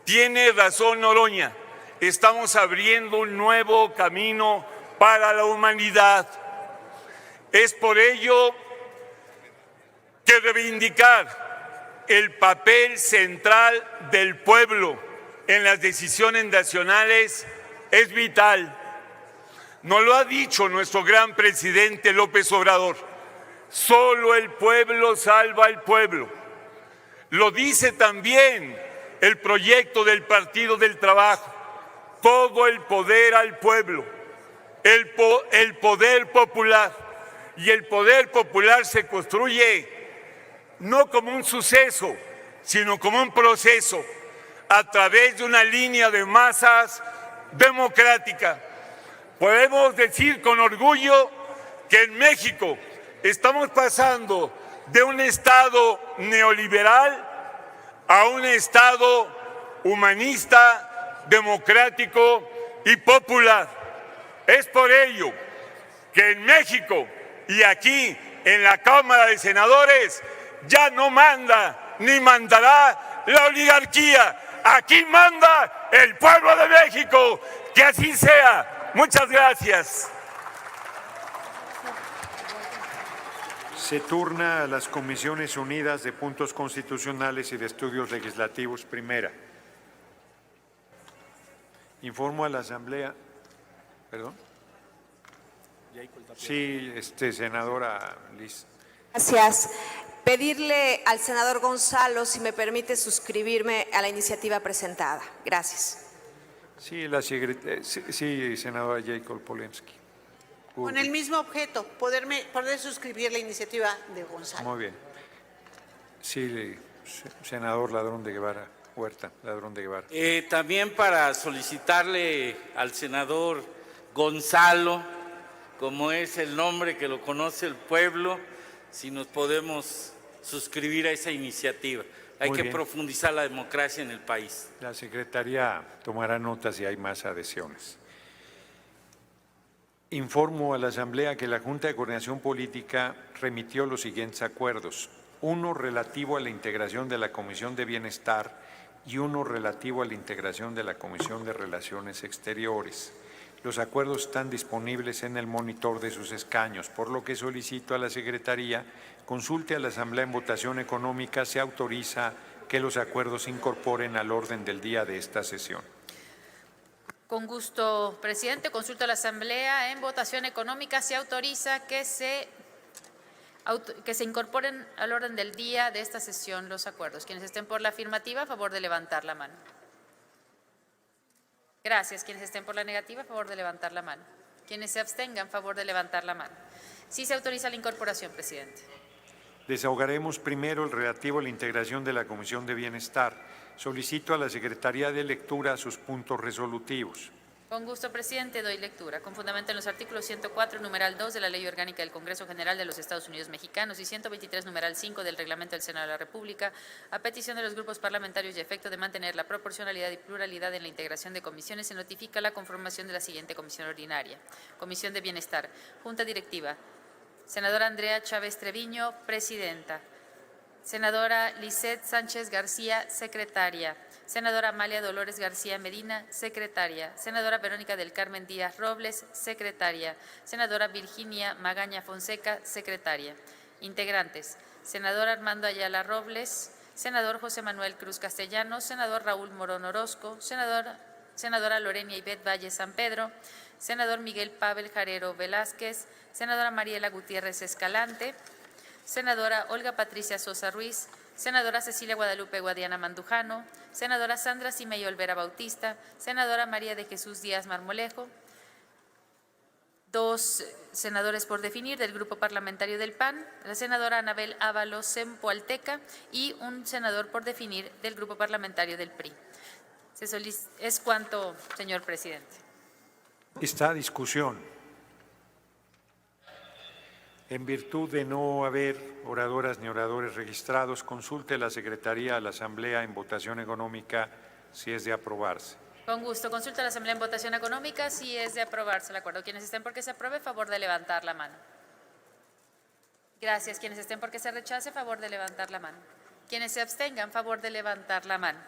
Tiene razón Noroña, estamos abriendo un nuevo camino para la humanidad. Es por ello que reivindicar el papel central del pueblo en las decisiones nacionales es vital. Nos lo ha dicho nuestro gran presidente López Obrador. Solo el pueblo salva al pueblo. Lo dice también el proyecto del Partido del Trabajo. Todo el poder al pueblo. El poder popular. Y el poder popular se construye no como un suceso, sino como un proceso, a través de una línea de masas democrática. Podemos decir con orgullo que en México estamos pasando de un Estado neoliberal a un Estado humanista, democrático y popular. Es por ello que en México y aquí en la Cámara de Senadores ya no manda ni mandará la oligarquía. Aquí manda el pueblo de México. Que así sea. Muchas gracias. Se turna a las Comisiones Unidas de Puntos Constitucionales y de Estudios Legislativos. Primera. Informo a la Asamblea. ¿Perdón? Sí, senadora Liz. Gracias. Pedirle al senador Gonzalo si me permite suscribirme a la iniciativa presentada. Gracias. Sí, sí, senadora Jacob Polensky. Con el mismo objeto, poder suscribir la iniciativa de Gonzalo. Muy bien. Sí, senador Ladrón de Guevara, Huerta, Ladrón de Guevara. También para solicitarle al senador Gonzalo, como es el nombre que lo conoce el pueblo, si nos podemos suscribir a esa iniciativa. Hay que profundizar la democracia en el país. La Secretaría tomará notas si hay más adhesiones. Informo a la Asamblea que la Junta de Coordinación Política remitió los siguientes acuerdos. Uno relativo a la integración de la Comisión de Bienestar y uno relativo a la integración de la Comisión de Relaciones Exteriores. Los acuerdos están disponibles en el monitor de sus escaños, por lo que solicito a la Secretaría consulte a la Asamblea en votación económica si autoriza que los acuerdos se incorporen al orden del día de esta sesión. Con gusto, presidente. Consulto a la Asamblea en votación económica si autoriza que se incorporen al orden del día de esta sesión los acuerdos. Quienes estén por la afirmativa, a favor de levantar la mano. Gracias. Quienes estén por la negativa, a favor de levantar la mano. Quienes se abstengan, a favor de levantar la mano. Sí se autoriza la incorporación, presidente. Desahogaremos primero el relativo a la integración de la Comisión de Bienestar. Solicito a la Secretaría de Lectura sus puntos resolutivos. Con gusto, presidente, doy lectura. Con fundamento en los artículos 104, numeral 2 de la Ley Orgánica del Congreso General de los Estados Unidos Mexicanos y 123, numeral 5 del Reglamento del Senado de la República, a petición de los grupos parlamentarios y a efecto de mantener la proporcionalidad y pluralidad en la integración de comisiones, se notifica la conformación de la siguiente comisión ordinaria. Comisión de Bienestar. Junta Directiva. Senadora Andrea Chávez Treviño, presidenta. Senadora Lisette Sánchez García, secretaria. Senadora Amalia Dolores García Medina, secretaria. Senadora Verónica del Carmen Díaz Robles, secretaria. Senadora Virginia Magaña Fonseca, secretaria. Integrantes: senador Armando Ayala Robles, senador José Manuel Cruz Castellanos, senador Raúl Morón Orozco, senadora Lorena Ivette Valle San Pedro, senador Miguel Pavel Jarero Velázquez, senadora Mariela Gutiérrez Escalante, senadora Olga Patricia Sosa Ruiz, senadora Cecilia Guadalupe Guadiana Mandujano, senadora Sandra Cimey Olvera Bautista, senadora María de Jesús Díaz Marmolejo, 2 senadores por definir del Grupo Parlamentario del PAN, la senadora Anabel Ábalos Sempoalteca y un senador por definir del Grupo Parlamentario del PRI. Es cuanto, señor presidente. Esta discusión, en virtud de no haber oradoras ni oradores registrados, consulte la Secretaría a la Asamblea en votación económica si es de aprobarse. Con gusto. Consulta a la Asamblea en votación económica si es de aprobarse el acuerdo. Quienes estén porque se apruebe, favor de levantar la mano. Gracias. Quienes estén porque se rechace, favor de levantar la mano. Quienes se abstengan, favor de levantar la mano.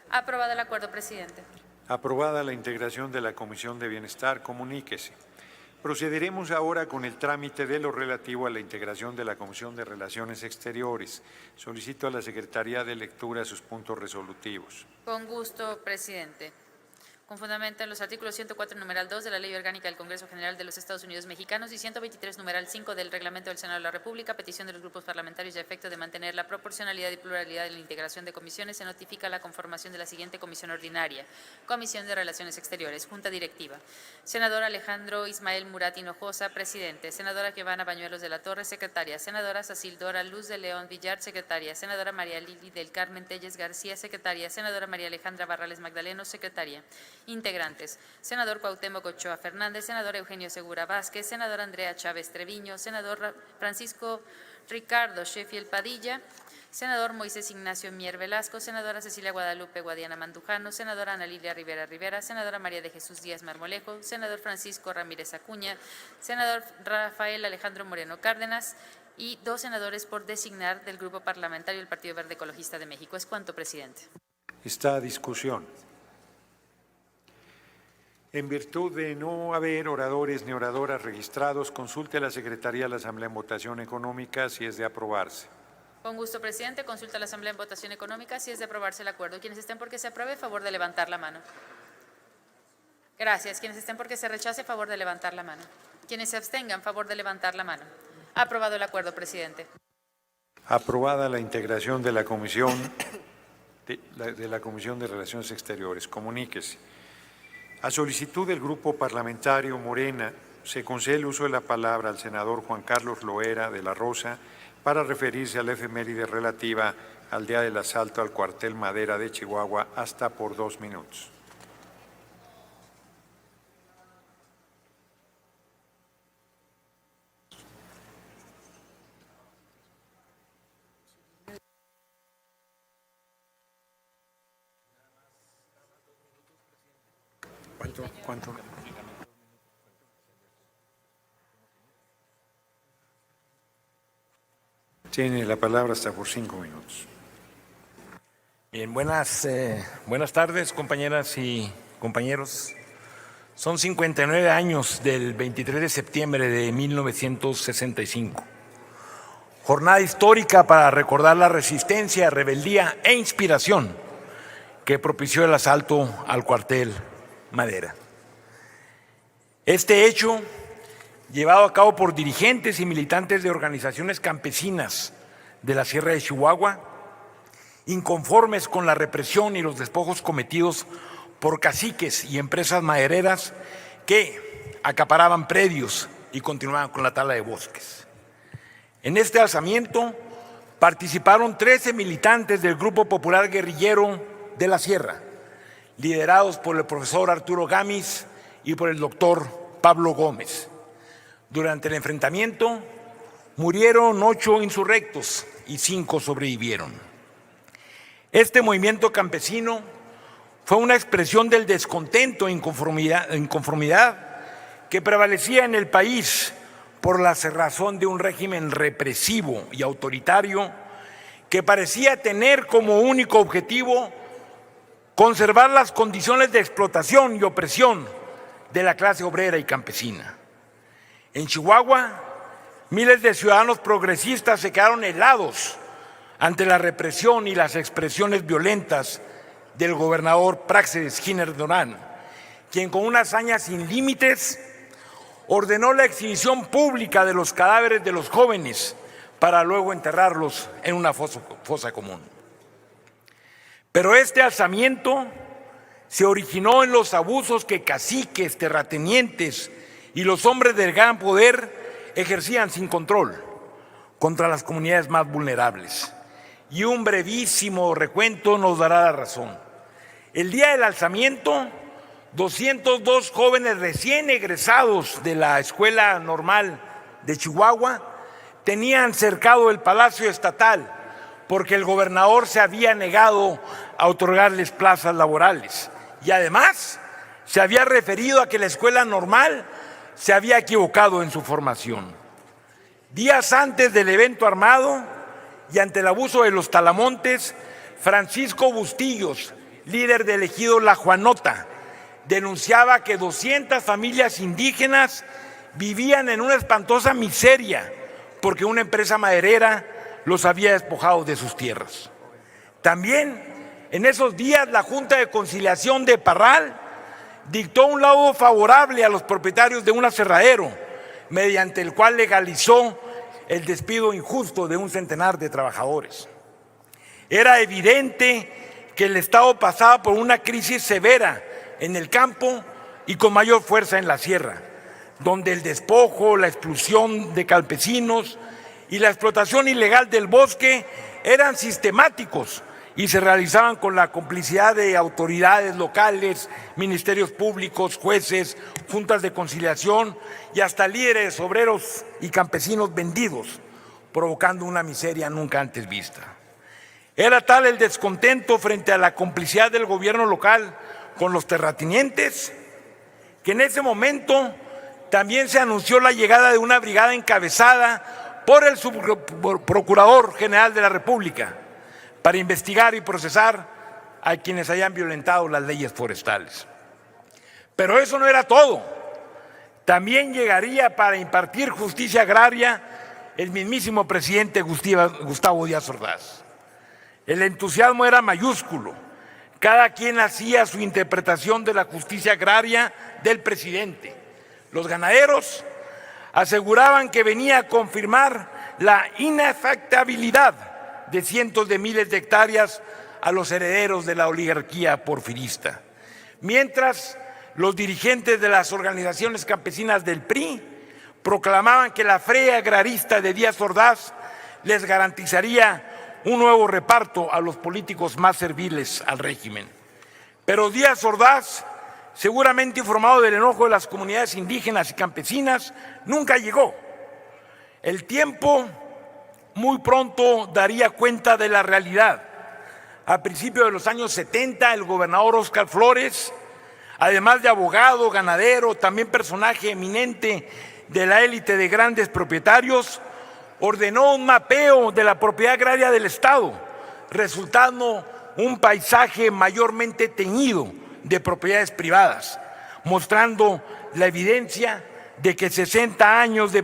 Aprobado el acuerdo, presidente. Aprobada la integración de la Comisión de Bienestar, comuníquese. Procederemos ahora con el trámite de lo relativo a la integración de la Comisión de Relaciones Exteriores. Solicito a la Secretaría de Lectura sus puntos resolutivos. Con gusto, presidente. Con fundamento en los artículos 104, numeral 2 de la Ley Orgánica del Congreso General de los Estados Unidos Mexicanos y 123, numeral 5 del Reglamento del Senado de la República, petición de los grupos parlamentarios y a efecto de mantener la proporcionalidad y pluralidad de la integración de comisiones, se notifica la conformación de la siguiente comisión ordinaria: Comisión de Relaciones Exteriores, Junta Directiva. Senador Alejandro Ismael Murat Hinojosa, presidente. Senadora Giovanna Bañuelos de la Torre, secretaria. Senadora Sacildora Luz de León Villar, secretaria. Senadora María Lili del Carmen Telles García, secretaria. Senadora María Alejandra Barrales Magdaleno, secretaria. Integrantes: senador Cuauhtémoc Ochoa Fernández, senador Eugenio Segura Vázquez, senadora Andrea Chávez Treviño, senador Francisco Ricardo Sheffield Padilla, senador Moisés Ignacio Mier Velasco, senadora Cecilia Guadalupe Guadiana Mandujano, senadora Ana Lilia Rivera Rivera, senadora María de Jesús Díaz Marmolejo, senador Francisco Ramírez Acuña, senador Rafael Alejandro Moreno Cárdenas y 2 senadores por designar del Grupo Parlamentario del Partido Verde Ecologista de México. Es cuanto, presidente. Esta discusión. En virtud de no haber oradores ni oradoras registrados, consulte a la Secretaría de la Asamblea en votación económica si es de aprobarse. Con gusto, presidente. Consulta a la Asamblea en votación económica si es de aprobarse el acuerdo. Quienes estén porque se apruebe, favor de levantar la mano. Gracias. Quienes estén porque se rechace, favor de levantar la mano. Quienes se abstengan, favor de levantar la mano. Aprobado el acuerdo, presidente. Aprobada la integración de la Comisión de Relaciones Exteriores. Comuníquese. A solicitud del Grupo Parlamentario Morena, se concede el uso de la palabra al senador Juan Carlos Loera de la Rosa para referirse a la efeméride relativa al día del asalto al cuartel Madera de Chihuahua, hasta por 2 minutos. ¿Cuánto? Tiene la palabra hasta por 5 minutos. Bien, buenas tardes, compañeras y compañeros. Son 59 años del 23 de septiembre de 1965. Jornada histórica para recordar la resistencia, rebeldía e inspiración que propició el asalto al cuartel Madera. Este hecho, llevado a cabo por dirigentes y militantes de organizaciones campesinas de la Sierra de Chihuahua, inconformes con la represión y los despojos cometidos por caciques y empresas madereras que acaparaban predios y continuaban con la tala de bosques. En este alzamiento participaron 13 militantes del Grupo Popular Guerrillero de la Sierra, liderados por el profesor Arturo Gamis y por el doctor Pablo Gómez. Durante el enfrentamiento murieron 8 insurrectos y 5 sobrevivieron. Este movimiento campesino fue una expresión del descontento e inconformidad que prevalecía en el país por la cerrazón de un régimen represivo y autoritario que parecía tener como único objetivo conservar las condiciones de explotación y opresión de la clase obrera y campesina. En Chihuahua, miles de ciudadanos progresistas se quedaron helados ante la represión y las expresiones violentas del gobernador Práxedes Giner Durán, quien con una hazaña sin límites ordenó la exhibición pública de los cadáveres de los jóvenes para luego enterrarlos en una fosa común. Pero este alzamiento se originó en los abusos que caciques, terratenientes y los hombres del gran poder ejercían sin control contra las comunidades más vulnerables. Y un brevísimo recuento nos dará la razón. El día del alzamiento, 202 jóvenes recién egresados de la Escuela Normal de Chihuahua tenían cercado el Palacio Estatal porque el gobernador se había negado a otorgarles plazas laborales. Y además se había referido a que la Escuela Normal se había equivocado en su formación. Días antes del evento armado y ante el abuso de los talamontes, Francisco Bustillos, líder del ejido La Juanota, denunciaba que 200 familias indígenas vivían en una espantosa miseria porque una empresa maderera los había despojado de sus tierras. También en esos días la Junta de Conciliación de Parral dictó un laudo favorable a los propietarios de un aserradero, mediante el cual legalizó el despido injusto de un centenar de trabajadores. Era evidente que el Estado pasaba por una crisis severa en el campo y con mayor fuerza en la sierra, donde el despojo, la expulsión de campesinos y la explotación ilegal del bosque eran sistemáticos y se realizaban con la complicidad de autoridades locales, ministerios públicos, jueces, juntas de conciliación y hasta líderes obreros y campesinos vendidos, provocando una miseria nunca antes vista. Era tal el descontento frente a la complicidad del gobierno local con los terratenientes que en ese momento también se anunció la llegada de una brigada encabezada por el subprocurador general de la República para investigar y procesar a quienes hayan violentado las leyes forestales. Pero eso no era todo. También llegaría para impartir justicia agraria el mismísimo presidente Gustavo Díaz Ordaz. El entusiasmo era mayúsculo. Cada quien hacía su interpretación de la justicia agraria del presidente. Los ganaderos aseguraban que venía a confirmar la inafectabilidad de cientos de miles de hectáreas a los herederos de la oligarquía porfirista. Mientras los dirigentes de las organizaciones campesinas del PRI proclamaban que la frea agrarista de Díaz Ordaz les garantizaría un nuevo reparto a los políticos más serviles al régimen. Pero Díaz Ordaz, seguramente informado del enojo de las comunidades indígenas y campesinas, nunca llegó. El tiempo muy pronto daría cuenta de la realidad. A principios de los años 70, el gobernador Óscar Flores, además de abogado, ganadero, también personaje eminente de la élite de grandes propietarios, ordenó un mapeo de la propiedad agraria del Estado, resultando un paisaje mayormente teñido de propiedades privadas, mostrando la evidencia de que 60 años de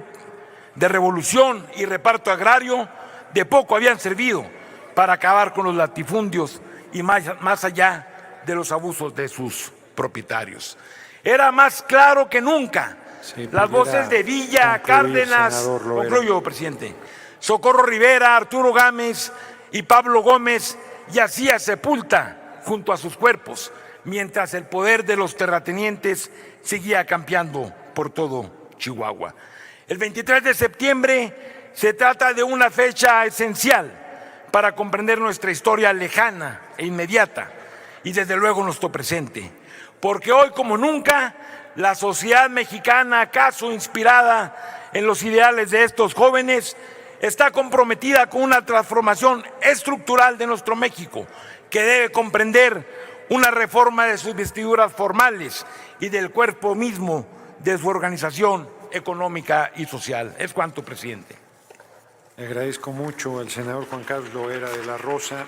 revolución y reparto agrario de poco habían servido para acabar con los latifundios y más allá de los abusos de sus propietarios. Era más claro que nunca las voces de Villa, Cárdenas, concluyo, presidente, Socorro Rivera, Arturo Gámez y Pablo Gómez yacía sepulta junto a sus cuerpos, mientras el poder de los terratenientes seguía campeando por todo Chihuahua. El 23 de septiembre se trata de una fecha esencial para comprender nuestra historia lejana e inmediata y desde luego nuestro presente, porque hoy como nunca la sociedad mexicana, acaso inspirada en los ideales de estos jóvenes, está comprometida con una transformación estructural de nuestro México, que debe comprender una reforma de sus vestiduras formales y del cuerpo mismo de su organización económica y social. Es cuanto, presidente. Le agradezco mucho al senador Juan Carlos Loera de la Rosa.